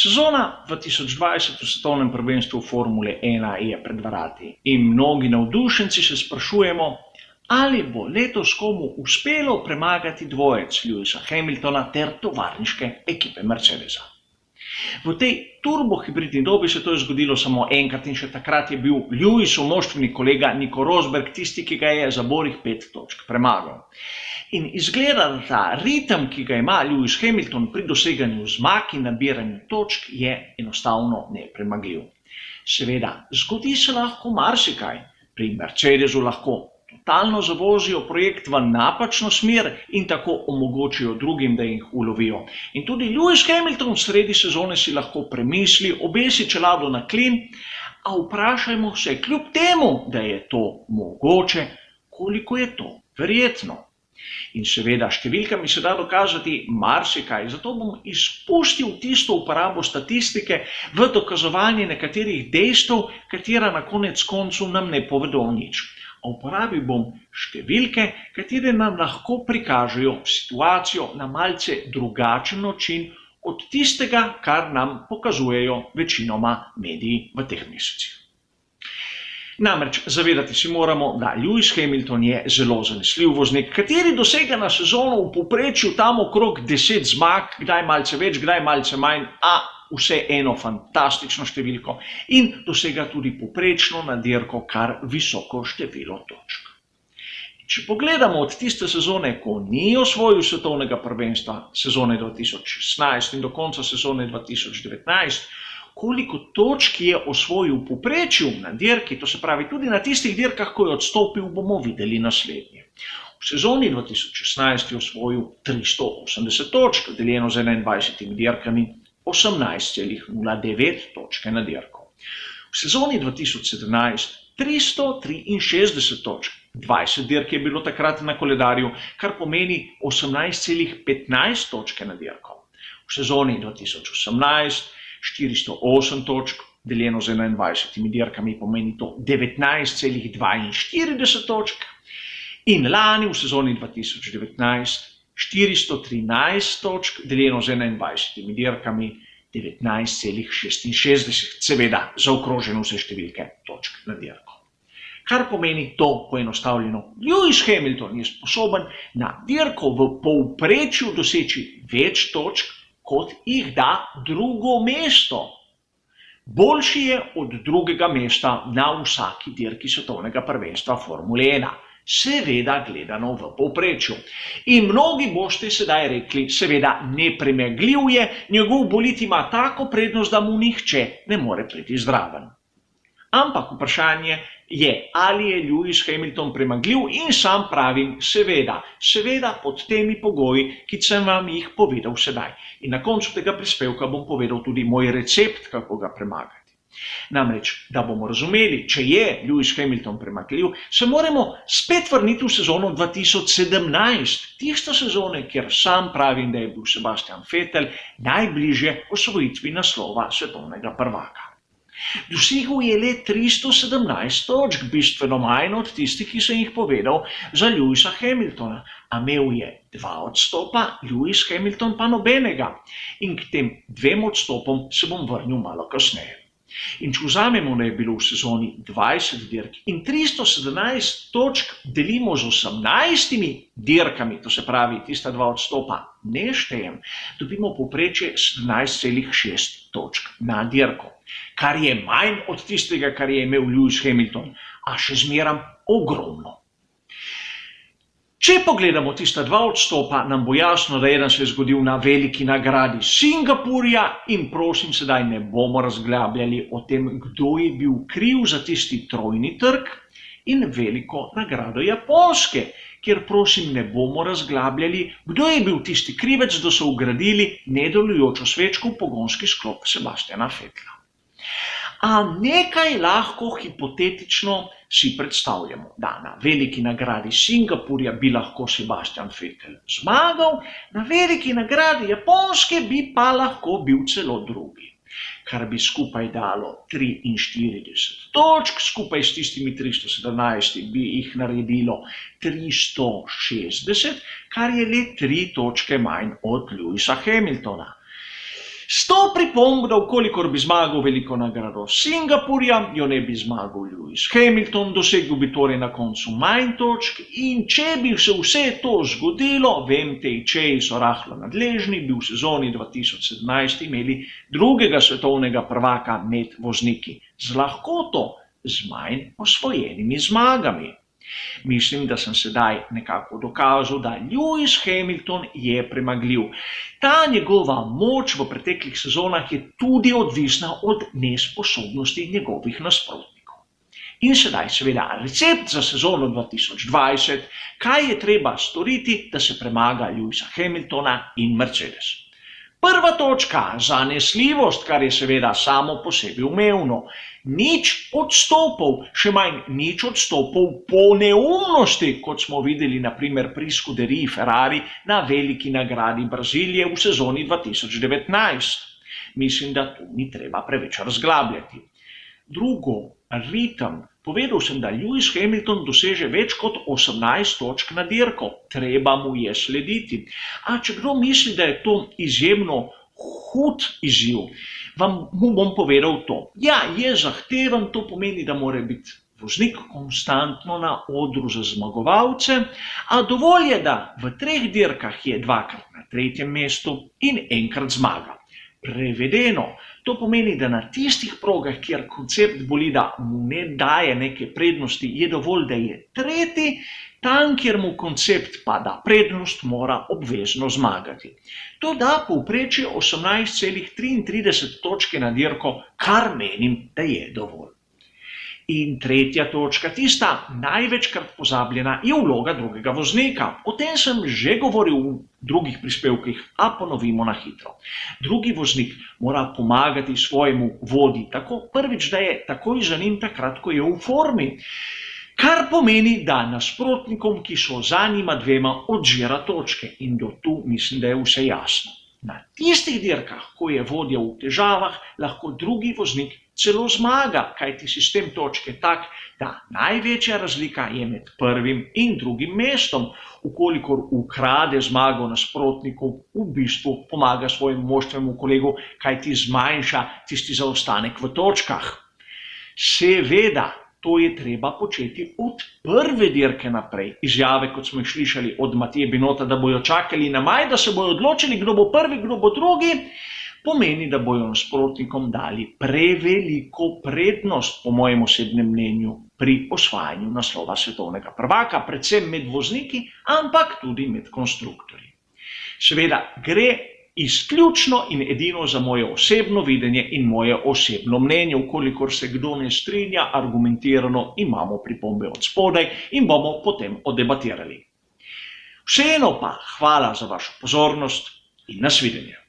Sezona 2020 v svetovnem prvenstvu Formule 1 je pred vrati in mnogi navdušenci se sprašujemo, ali bo letos komu uspelo premagati dvojec Lewisa Hamiltona ter tovarniške ekipe Mercedesa. V tej turbohibridni dobi se to je zgodilo samo enkrat in še takrat je bil Lewisov moštveni kolega Nico Rosberg tisti, ki ga je za borih 5 točk premagal. In izgleda, da ta ritem, ki ga ima Lewis Hamilton pri doseganju zmag in nabiranju točk, je enostavno nepremagljiv. Seveda, zgodi se lahko marsikaj. Pri Mercedesu lahko totalno zavozijo projekt v napačno smer in tako omogočijo drugim, da jih ulovijo. In tudi Lewis Hamilton sredi sezone si lahko premisli, obesi čelado na klin, a vprašajmo se, kljub temu, da je to mogoče, koliko je to verjetno. In seveda, številkami se da dokazati marsikaj, zato bom izpustil tisto uporabo statistike v dokazovanje nekaterih dejstev, katera na konec koncu nam ne povedo nič. Uporabil bom številke, katere nam lahko prikažejo situacijo na malce drugačen način od tistega, kar nam pokazujejo večinoma mediji v teh mesecih. Namreč zavedati si moramo, da Lewis Hamilton je zelo zanesljiv voznik, kateri dosega na sezono v povprečju tam okrog 10 zmag, kdaj malce več, kdaj malce manj, a vse eno fantastično številko in dosega tudi povprečno na dirko kar visoko število točk. Če pogledamo od tiste sezone, ko ni osvojil svetovnega prvenstva, sezone 2016 in do konca sezone 2019, koliko točk je osvojil v povprečju na dirki, to se pravi tudi na tistih dirkah, ko je odstopil, bomo videli naslednje. V sezoni 2016 je osvojil 380 točk, deljeno z 21 dirkami, 18,09 točke na dirko. V sezoni 2017 363 točk, 20 dirk je bilo takrat na koledarju, kar pomeni 18,15 točke na dirko. V sezoni 2018 408 točk, deljeno z 21 dirkami, pomeni to 19,42 točk. In lani v sezoni 2019 413 točk, deljeno z 21 dirkami, 19,66, seveda zaokroženo vse številke točk na dirko. Kar pomeni to poenostavljeno. Lewis Hamilton je sposoben na dirko v povprečju doseči več točk, kot jih da drugo mesto. Boljši je od drugega mesta na vsaki dirki svetovnega prvenstva Formule 1. Seveda gledano v povprečju. In mnogi boste sedaj rekli, seveda nepremegljiv je, njegov bolid ima tako prednost, da mu nihče ne more priti zraven. Ampak vprašanje je, ali je Lewis Hamilton premagljiv in sam pravim, seveda pod temi pogoji, ki sem vam jih povedal sedaj. In na koncu tega prispevka bom povedal tudi moj recept, kako ga premagati. Namreč, da bomo razumeli, če je Lewis Hamilton premagljiv, se moramo spet vrniti v sezono 2017, tisto sezone, kjer sam pravim, da je bil Sebastian Vettel najbližje osvojitvi naslova svetovnega prvaka. Dosegel je le 317 točk, bistveno manj od tistih, ki sem jih povedal za Lewisa Hamiltona. A imel je 2 odstopa, Lewis Hamilton pa nobenega. In k tem 2 odstopom se bom vrnil malo kasneje. In če vzamemo, da je bilo v sezoni 20 dirk in 317 točk delimo z 18 dirkami, to se pravi tista 2 odstopa ne štejem, dobimo povprečje 17,6 točk na dirko. Kar je manj od tistega, kar je imel Lewis Hamilton, a še zmeram ogromno. Če pogledamo tista 2 odstopa, nam bo jasno, da eden se je zgodil na veliki nagradi Singapurja in prosim, sedaj ne bomo razglabljali o tem, kdo je bil kriv za tisti trojni trk in veliko nagrado Japonske, kjer prosim ne bomo razglabljali, kdo je bil tisti krivec, da so vgradili nedelujočo svečko v pogonski sklop Sebastiana Vettela. A nekaj lahko hipotetično si predstavljamo, da na veliki nagradi Singapurja bi lahko Sebastian Vettel zmagal, na veliki nagradi Japonske bi pa lahko bil celo drugi. Kar bi skupaj dalo 43 točk, skupaj s tistimi 317 bi jih naredilo 360, kar je le 3 točke manj od Lewisa Hamiltona. S to pripombo, da vkolikor bi zmagal veliko nagrado Singapurja, jo ne bi zmagal Lewis Hamilton, dosegel bi torej na koncu manj točk in če bi se vse to zgodilo, vem, tečeji so rahlo nadležni, bi v sezoni 2017 imeli drugega svetovnega prvaka med vozniki z lahkoto, z manj osvojenimi zmagami. Mislim, da sem sedaj nekako dokazal, da Lewis Hamilton je premagljiv. Ta njegova moč v preteklih sezonah je tudi odvisna od nesposobnosti njegovih nasprotnikov. In sedaj seveda recept za sezono 2020, kaj je treba storiti, da se premaga Lewisa Hamiltona in Mercedes. Prva točka, zanesljivost, kar je seveda samo po sebi umevno. Nič odstopov, še manj nič odstopov po neumnosti, kot smo videli na primer pri skuderiji Ferrari na veliki nagradi Brazilije v sezoni 2019. Mislim, da tu ni treba preveč razglabljati. Drugo, ritem. Povedal sem, da Lewis Hamilton doseže več kot 18 točk na dirko. Treba mu je slediti. A če kdo misli, da je to izjemno hud izziv, mu bom povedal to. Ja, je zahteven, to pomeni, da mora biti voznik konstantno na odru za zmagovalce, a dovolj je, da v 3 dirkah je 2-krat na 3. mestu in 1-krat zmaga. Prevedeno, to pomeni, da na tistih progah, kjer koncept bolida mu ne daje neke prednosti, je dovolj, da je 3., tam, kjer mu koncept pa da prednost, mora obvezno zmagati. To da povprečje 18,33 točke na dirko, kar menim, da je dovolj. In tretja točka, tista največkrat pozabljena, je vloga drugega voznika. O tem sem že govoril v drugih prispevkih, a ponovimo na hitro. Drugi voznik mora pomagati svojemu vodji, tako prvič, da je takoj za njim takrat, ko je v formi. Kar pomeni, da nasprotnikom, ki so za njima dvema, odžira točke. In do tu mislim, da je vse jasno. Na tistih dirkah, ko je vodja v težavah, lahko drugi voznik celo zmaga, kajti sistem točke tak, da največja razlika je med 1. in 2. mestom. Ukolikor ukrade zmago nasprotniku, v bistvu pomaga svojemu moštvemu kolegu, kajti zmanjša tisti zaostanek v točkah. Seveda, to je treba početi od 1. dirke naprej. Izjave, kot smo jih slišali od Matije Binota, da bojo čakali na maj, da se bojo odločili, kdo bo prvi, kdo bo drugi, pomeni, da bojo nasprotnikom dali preveliko prednost, po mojem osebnem mnenju, pri osvajanju naslova svetovnega prvaka, predvsem med vozniki, ampak tudi med konstruktorji. Seveda gre izključno in edino za moje osebno videnje in moje osebno mnenje. Ukolikor se kdo ne strinja, argumentirano imamo pripombe od spodaj in bomo potem odebatirali. Vseeno pa hvala za vašo pozornost in nasvidenje.